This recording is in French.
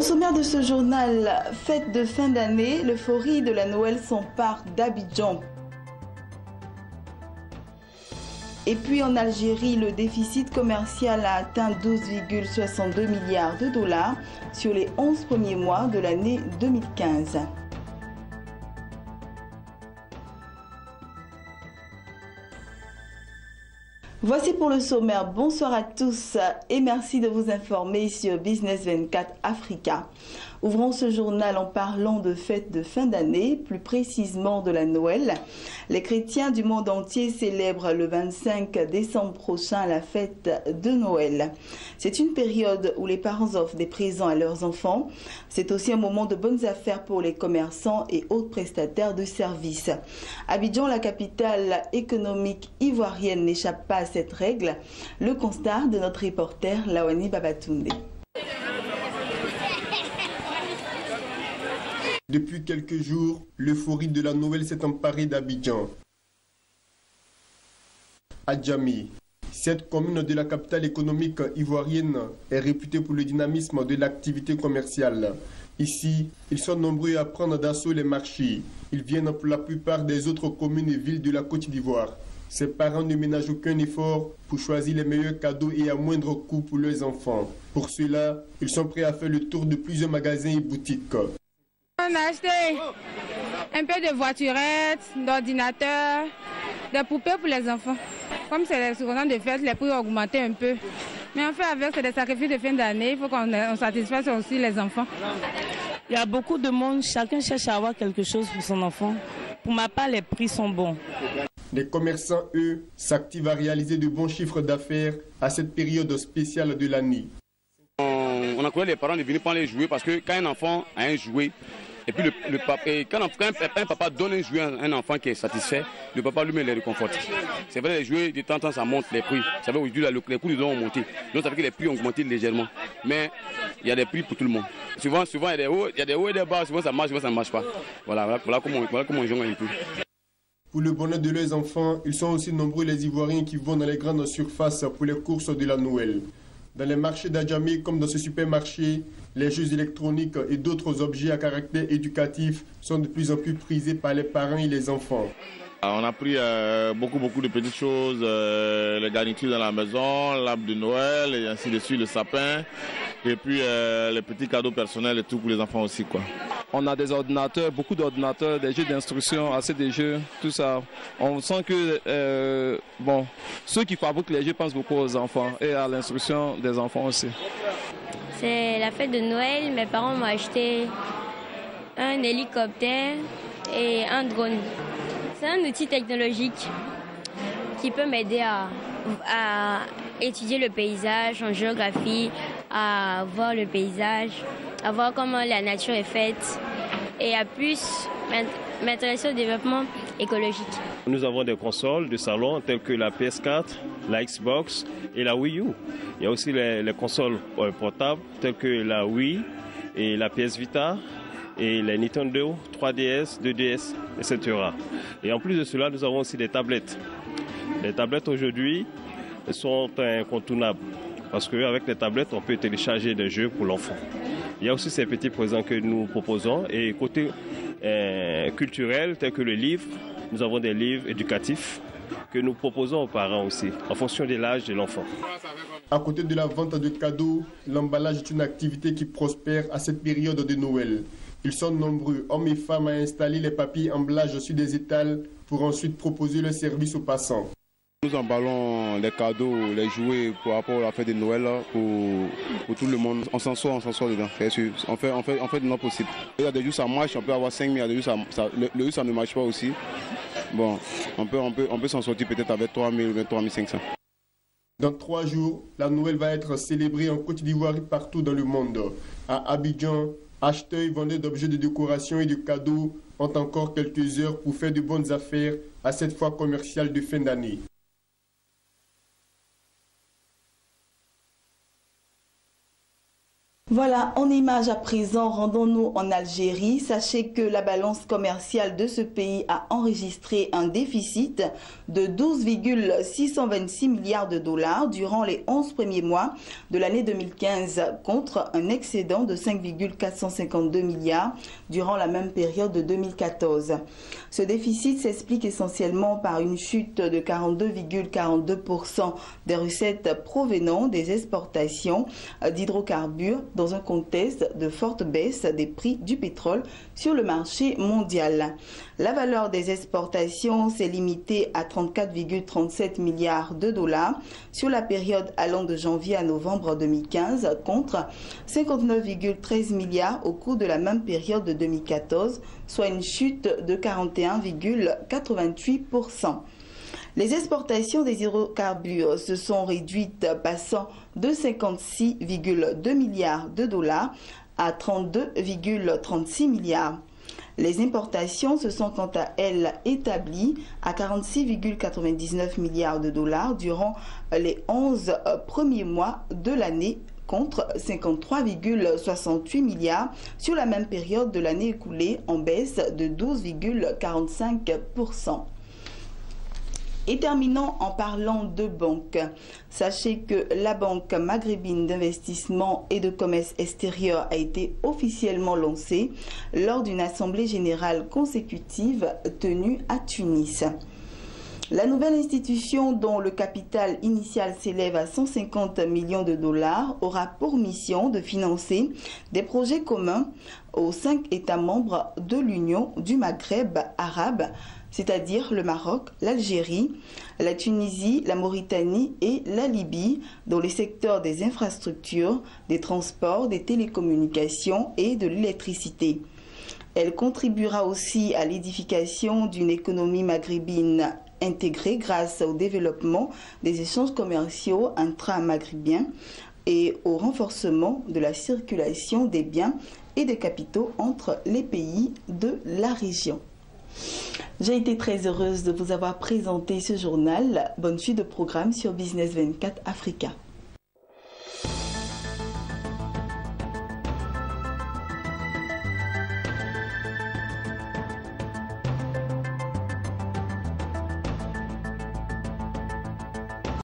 sommaire de ce journal, fête de fin d'année, l'euphorie de la Noël s'empare d'Abidjan. Et puis en Algérie, le déficit commercial a atteint 12,62 milliards de dollars sur les 11 premiers mois de l'année 2015. Voici pour le sommaire. Bonsoir à tous et merci de vous informer sur Business 24 Africa. Ouvrons ce journal en parlant de fête de fin d'année, plus précisément de la Noël. Les chrétiens du monde entier célèbrent le 25 décembre prochain la fête de Noël. C'est une période où les parents offrent des présents à leurs enfants. C'est aussi un moment de bonnes affaires pour les commerçants et autres prestataires de services. Abidjan, la capitale économique ivoirienne, n'échappe pas à cette règle. Le constat de notre reporter Lawani Babatunde. Depuis quelques jours, l'euphorie de la Noël s'est emparée d'Abidjan. Adjamé, cette commune de la capitale économique ivoirienne est réputée pour le dynamisme de l'activité commerciale. Ici, ils sont nombreux à prendre d'assaut les marchés. Ils viennent pour la plupart des autres communes et villes de la Côte d'Ivoire. Ces parents ne ménagent aucun effort pour choisir les meilleurs cadeaux et à moindre coût pour leurs enfants. Pour cela, ils sont prêts à faire le tour de plusieurs magasins et boutiques. On a acheté un peu de voiturettes, d'ordinateurs, des poupées pour les enfants. Comme c'est les secondes de fête, les prix ont augmenté un peu. Mais en fait, avec des sacrifices de fin d'année, il faut qu'on satisfasse aussi les enfants. Il y a beaucoup de monde, chacun cherche à avoir quelque chose pour son enfant. Pour ma part, les prix sont bons. Les commerçants, eux, s'activent à réaliser de bons chiffres d'affaires à cette période spéciale de l'année. On encourage les parents de venir prendre les jouets parce que quand un enfant a un jouet, et puis quand un papa donne un jouet à un enfant qui est satisfait, le papa lui-même les réconforte. C'est vrai, les jouets, de temps en temps, ça monte les prix. Ça veut aujourd'hui, les prix ont monté. Donc ça veut dire que les prix ont augmenté légèrement. Mais il y a des prix pour tout le monde. Souvent il y a des hauts et des bas. Souvent ça marche, souvent ça ne marche pas. Voilà comment on joue un peu. Pour le bonheur de leurs enfants, ils sont aussi nombreux les Ivoiriens qui vont dans les grandes surfaces pour les courses de la Noël. Dans les marchés d'Adjamé comme dans ce supermarché, les jeux électroniques et d'autres objets à caractère éducatif sont de plus en plus prisés par les parents et les enfants. On a pris beaucoup de petites choses, les garnitures dans la maison, l'arbre de Noël et ainsi de suite, le sapin. Et puis les petits cadeaux personnels et tout pour les enfants aussi, quoi. On a des ordinateurs, beaucoup d'ordinateurs, des jeux d'instruction, assez de jeux, tout ça. On sent que ceux qui fabriquent les jeux pensent beaucoup aux enfants et à l'instruction des enfants aussi. C'est la fête de Noël, mes parents m'ont acheté un hélicoptère et un drone. C'est un outil technologique qui peut m'aider à étudier le paysage en géographie, à voir le paysage, à voir comment la nature est faite et à plus m'intéresser au développement écologique. Nous avons des consoles de salon telles que la PS4, la Xbox et la Wii U. Il y a aussi les consoles portables telles que la Wii et la PS Vita et les Nintendo 3DS, 2DS, etc. Et en plus de cela, nous avons aussi des tablettes. Les tablettes aujourd'hui sont incontournables parce qu'avec les tablettes, on peut télécharger des jeux pour l'enfant. Il y a aussi ces petits présents que nous proposons. Et côté culturel, tel que le livre, nous avons des livres éducatifs que nous proposons aux parents aussi, en fonction de l'âge de l'enfant. À côté de la vente de cadeaux, l'emballage est une activité qui prospère à cette période de Noël. Ils sont nombreux, hommes et femmes, à installer les papiers emballages sur des étals pour ensuite proposer le service aux passants. Nous emballons les cadeaux, les jouets pour rapport à la fête de Noël pour tout le monde. On s'en sort dedans. On fait de notre possible. Il y a des jours ça marche, on peut avoir 5 000, il y a des jours le jour ça ne marche pas aussi. Bon, on peut s'en sortir peut-être avec 3 000 ou 3 500. Dans 3 jours, la Noël va être célébrée en Côte d'Ivoire et partout dans le monde. À Abidjan, acheteurs et vendeurs d'objets de décoration et de cadeaux ont encore quelques heures pour faire de bonnes affaires à cette foire commerciale de fin d'année. Voilà, en image à présent, rendons-nous en Algérie. Sachez que la balance commerciale de ce pays a enregistré un déficit de 12,626 milliards de dollars durant les 11 premiers mois de l'année 2015 contre un excédent de 5,452 milliards durant la même période de 2014. Ce déficit s'explique essentiellement par une chute de 42,42% des recettes provenant des exportations d'hydrocarbures dans un contexte de forte baisse des prix du pétrole sur le marché mondial. La valeur des exportations s'est limitée à 34,37 milliards de dollars sur la période allant de janvier à novembre 2015 contre 59,13 milliards au cours de la même période de 2014, soit une chute de 41,88%. Les exportations des hydrocarbures se sont réduites, passant de 56,2 milliards de dollars à 32,36 milliards. Les importations se sont quant à elles établies à 46,99 milliards de dollars durant les 11 premiers mois de l'année contre 53,68 milliards sur la même période de l'année écoulée, en baisse de 12,45%. Et terminons en parlant de banques. Sachez que la Banque maghrébine d'investissement et de commerce extérieur a été officiellement lancée lors d'une assemblée générale consécutive tenue à Tunis. La nouvelle institution, dont le capital initial s'élève à 150 millions de dollars, aura pour mission de financer des projets communs aux 5 États membres de l'Union du Maghreb arabe, c'est-à-dire le Maroc, l'Algérie, la Tunisie, la Mauritanie et la Libye, dans les secteurs des infrastructures, des transports, des télécommunications et de l'électricité. Elle contribuera aussi à l'édification d'une économie maghrébine intégrée grâce au développement des échanges commerciaux intra-maghrébiens et au renforcement de la circulation des biens et des capitaux entre les pays de la région. J'ai été très heureuse de vous avoir présenté ce journal. Bonne suite de programme sur Business 24 Africa.